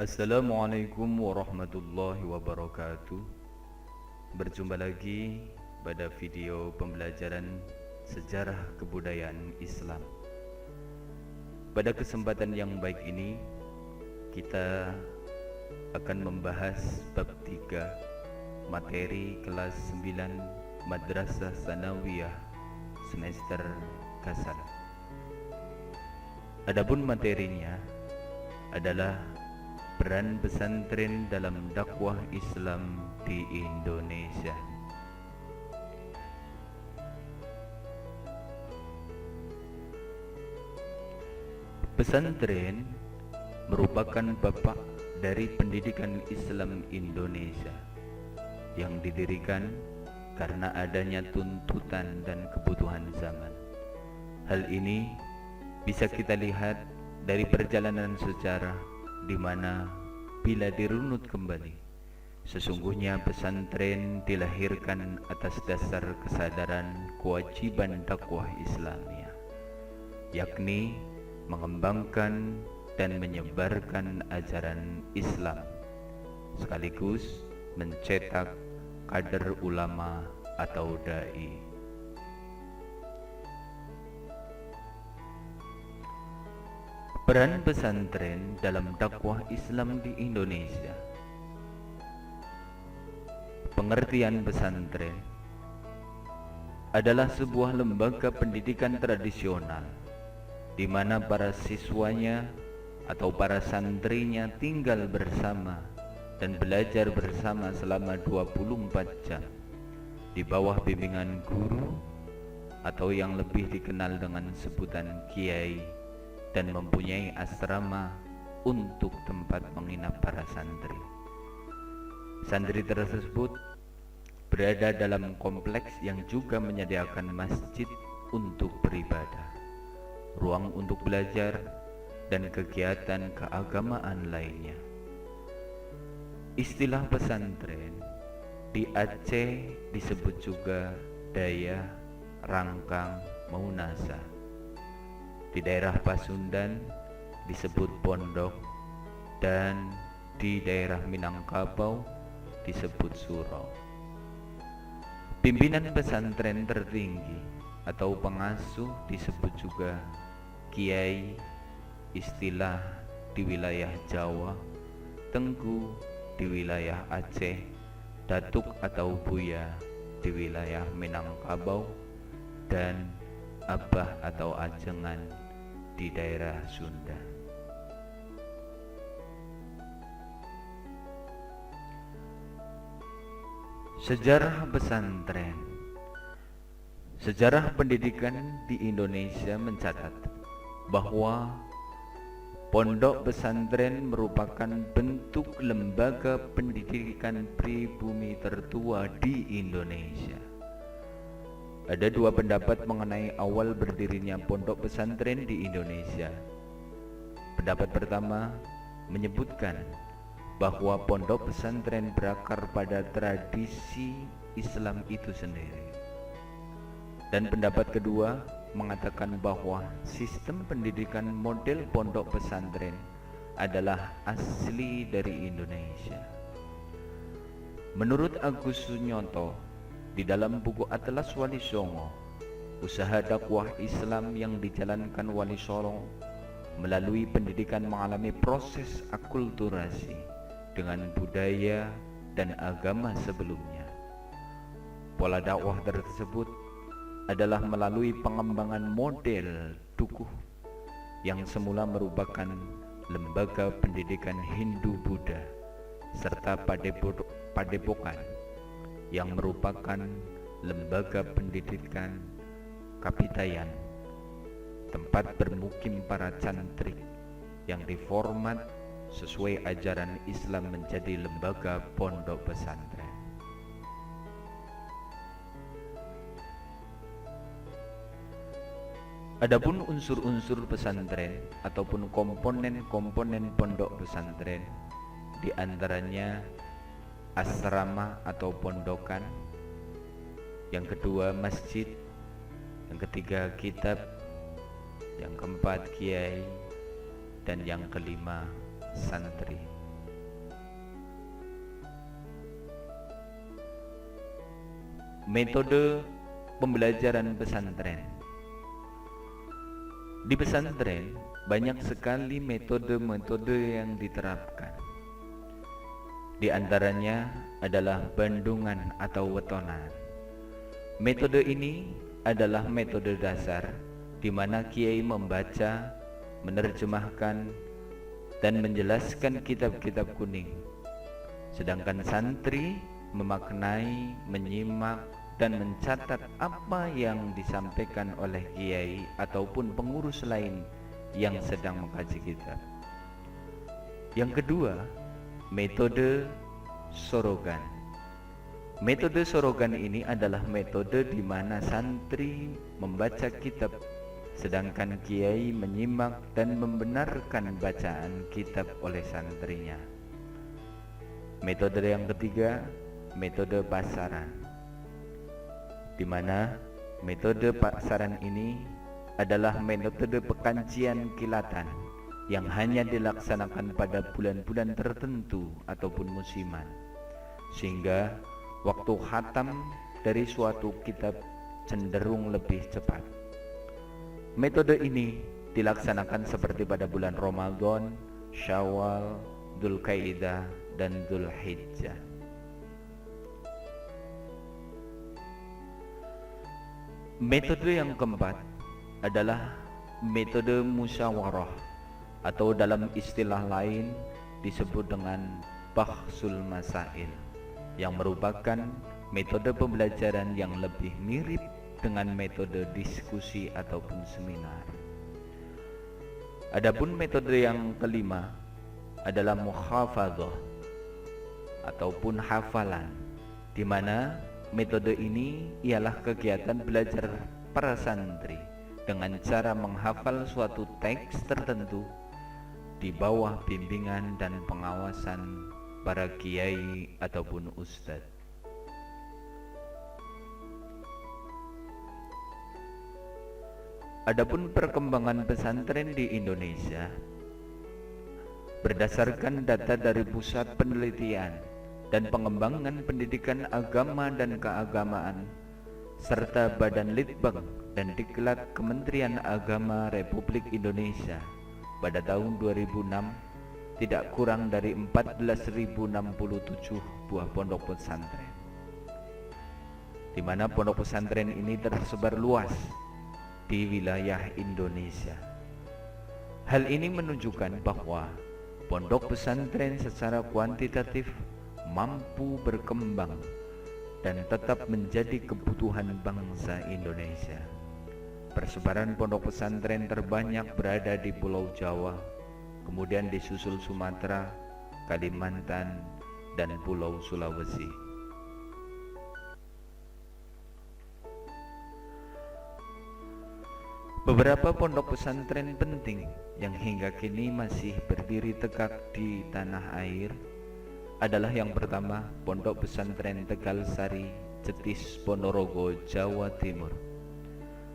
Assalamualaikum warahmatullahi wabarakatuh. Berjumpa lagi pada video pembelajaran sejarah kebudayaan Islam. Pada kesempatan yang baik ini, kita akan membahas bab 3 materi kelas 9 Madrasah Tsanawiyah semester Kasal. Adapun materinya adalah peran pesantren dalam dakwah Islam di Indonesia. Pesantren merupakan bapak dari pendidikan Islam Indonesia yang didirikan karena adanya tuntutan dan kebutuhan zaman. Hal ini bisa kita lihat dari perjalanan sejarah di mana bila dirunut kembali, sesungguhnya pesantren dilahirkan atas dasar kesadaran kewajiban dakwah Islamiyah, yakni mengembangkan dan menyebarkan ajaran Islam, sekaligus mencetak kader ulama atau dai. Peran pesantren dalam dakwah Islam di Indonesia. Pengertian pesantren adalah sebuah lembaga pendidikan tradisional di mana para siswanya atau para santrinya tinggal bersama dan belajar bersama selama 24 jam di bawah bimbingan guru atau yang lebih dikenal dengan sebutan kiai, dan mempunyai asrama untuk tempat menginap para santri. Santri tersebut berada dalam kompleks yang juga menyediakan masjid untuk beribadah, ruang untuk belajar, dan kegiatan keagamaan lainnya. Istilah pesantren di Aceh disebut juga daya, rangkang, maunasa. Di daerah Pasundan disebut pondok, dan di daerah Minangkabau disebut surau. Pimpinan pesantren tertinggi atau pengasuh disebut juga kiai, istilah di wilayah Jawa, tengku di wilayah Aceh, datuk atau buya di wilayah Minangkabau, dan abah atau ajengan di daerah Sunda. Sejarah pesantren. Sejarah pendidikan di Indonesia mencatat bahwa pondok pesantren merupakan bentuk lembaga pendidikan pribumi tertua di Indonesia. Ada dua pendapat mengenai awal berdirinya pondok pesantren di Indonesia. Pendapat pertama menyebutkan bahwa pondok pesantren berakar pada tradisi Islam itu sendiri. Dan pendapat kedua mengatakan bahwa sistem pendidikan model pondok pesantren adalah asli dari Indonesia. Menurut Agus Sunyonto, di dalam buku Atlas Wali Songo, usaha dakwah Islam yang dijalankan Wali Songo melalui pendidikan mengalami proses akulturasi dengan budaya dan agama sebelumnya. Pola dakwah tersebut adalah melalui pengembangan model dukuh yang semula merupakan lembaga pendidikan Hindu-Buddha serta padepokan yang merupakan lembaga pendidikan Kapitayan, tempat bermukim para cantrik yang diformat sesuai ajaran Islam menjadi lembaga pondok pesantren. Adapun unsur-unsur pesantren ataupun komponen-komponen pondok pesantren, di antaranya asrama atau pondokan, yang kedua masjid, yang ketiga kitab, yang keempat kiai, dan yang kelima santri. metode pembelajaran pesantren. Di pesantren banyak sekali metode-metode yang diterapkan. Di antaranya adalah bandungan atau wetonan. Metode ini adalah metode dasar di mana kiai membaca, menerjemahkan, dan menjelaskan kitab-kitab kuning. Sedangkan santri memaknai, menyimak, dan mencatat apa yang disampaikan oleh kiai ataupun pengurus lain yang sedang mengkaji kitab. Yang kedua, metode sorogan. Metode sorogan ini adalah metode di mana santri membaca kitab, sedangkan kiai menyimak dan membenarkan bacaan kitab oleh santrinya. Metode yang ketiga, metode pasaran, di mana metode pasaran ini adalah metode pekajian kilatan yang hanya dilaksanakan pada bulan-bulan tertentu ataupun musiman, sehingga waktu khatam dari suatu kitab cenderung lebih cepat. Metode ini dilaksanakan seperti pada bulan Ramadan, Syawal, Dzulqa'dah, dan Dzulhijjah. Metode yang keempat adalah metode musyawarah atau dalam istilah lain disebut dengan bahsul masail, yang merupakan metode pembelajaran yang lebih mirip dengan metode diskusi ataupun seminar. Adapun metode yang kelima adalah muhafadzah ataupun hafalan, di mana metode ini ialah kegiatan belajar para santri dengan cara menghafal suatu teks tertentu di bawah bimbingan dan pengawasan para kiai ataupun ustadz. Adapun perkembangan pesantren di Indonesia berdasarkan data dari Pusat Penelitian dan Pengembangan Pendidikan Agama dan Keagamaan serta Badan Litbang dan Diklat Kementerian Agama Republik Indonesia pada tahun 2006 tidak kurang dari 14.067 buah pondok pesantren, di mana pondok pesantren ini tersebar luas di wilayah Indonesia. Hal ini menunjukkan bahwa pondok pesantren secara kuantitatif mampu berkembang dan tetap menjadi kebutuhan bangsa Indonesia. Persebaran pondok pesantren terbanyak berada di Pulau Jawa, kemudian disusul Sumatera, Kalimantan, dan Pulau Sulawesi. Beberapa pondok pesantren penting yang hingga kini masih berdiri tegak di tanah air adalah yang pertama, Pondok Pesantren Tegal Sari, Jetis, Ponorogo, Jawa Timur.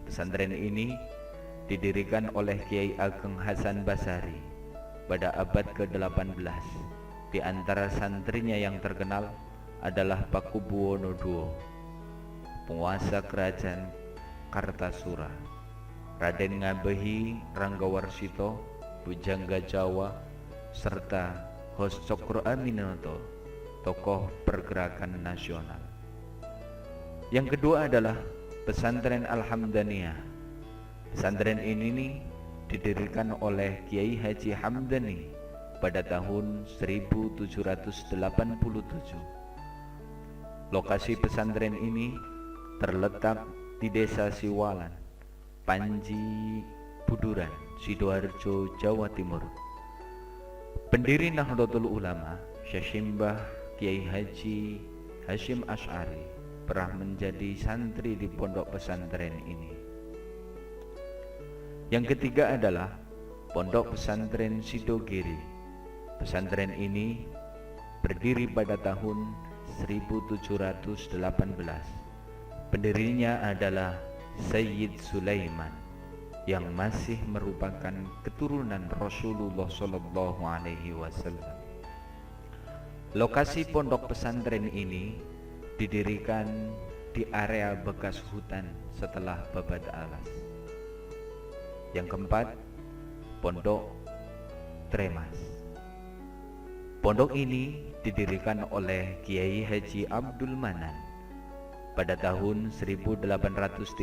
Pesantren ini didirikan oleh Kiai Ageng Hasan Basari pada abad ke-18. Di antara santrinya yang terkenal adalah Pakubuwono II, penguasa kerajaan Kartasura, Raden Ngabehi Ranggawarsito, Bujangga Jawa, serta Hos Cokro Aminoto, tokoh pergerakan nasional. Yang kedua adalah Pesantren Al-Hamdaniyah. Pesantren ini didirikan oleh Kiai Haji Hamdani pada tahun 1787. Lokasi pesantren ini terletak di Desa Siwalan, Panji Buduran, Sidoarjo, Jawa Timur. Pendiri Nahdlatul Ulama, Syekh Simbah Kiai Haji Hasyim Asy'ari pernah menjadi santri di pondok pesantren ini. Yang ketiga adalah Pondok Pesantren Sidogiri. Pesantren ini berdiri pada tahun 1718. Pendirinya adalah Sayyid Sulaiman yang masih merupakan keturunan Rasulullah SAW. Lokasi pondok pesantren ini didirikan di area bekas hutan setelah babat alas. Yang keempat, Pondok Tremas. Pondok ini didirikan oleh Kiai Haji Abdul Manan pada tahun 1830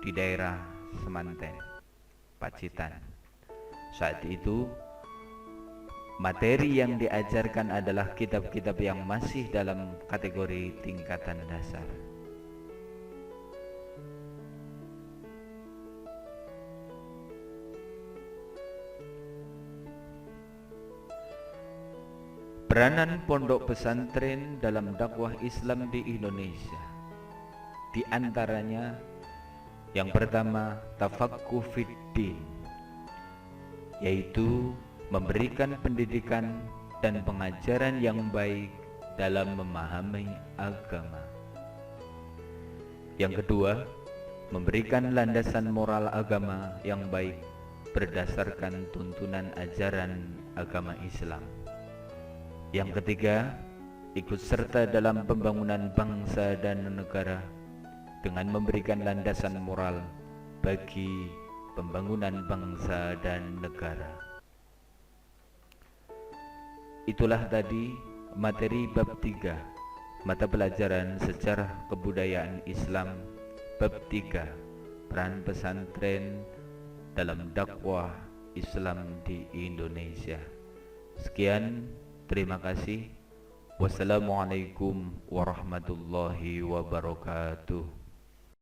di daerah Semanten, Pacitan. Saat itu materi yang diajarkan adalah kitab-kitab yang masih dalam kategori tingkatan dasar. Peranan pondok pesantren dalam dakwah Islam di Indonesia, di antaranya yang pertama, tafaqquh fiddin, yaitu memberikan pendidikan dan pengajaran yang baik dalam memahami agama. Yang kedua, memberikan landasan moral agama yang baik berdasarkan tuntunan ajaran agama Islam. Yang ketiga, ikut serta dalam pembangunan bangsa dan negara dengan memberikan landasan moral bagi pembangunan bangsa dan negara. Itulah tadi materi bab 3 mata pelajaran sejarah kebudayaan Islam, bab 3 peran pesantren dalam dakwah Islam di Indonesia. Sekian, terima kasih. Wassalamualaikum warahmatullahi wabarakatuh.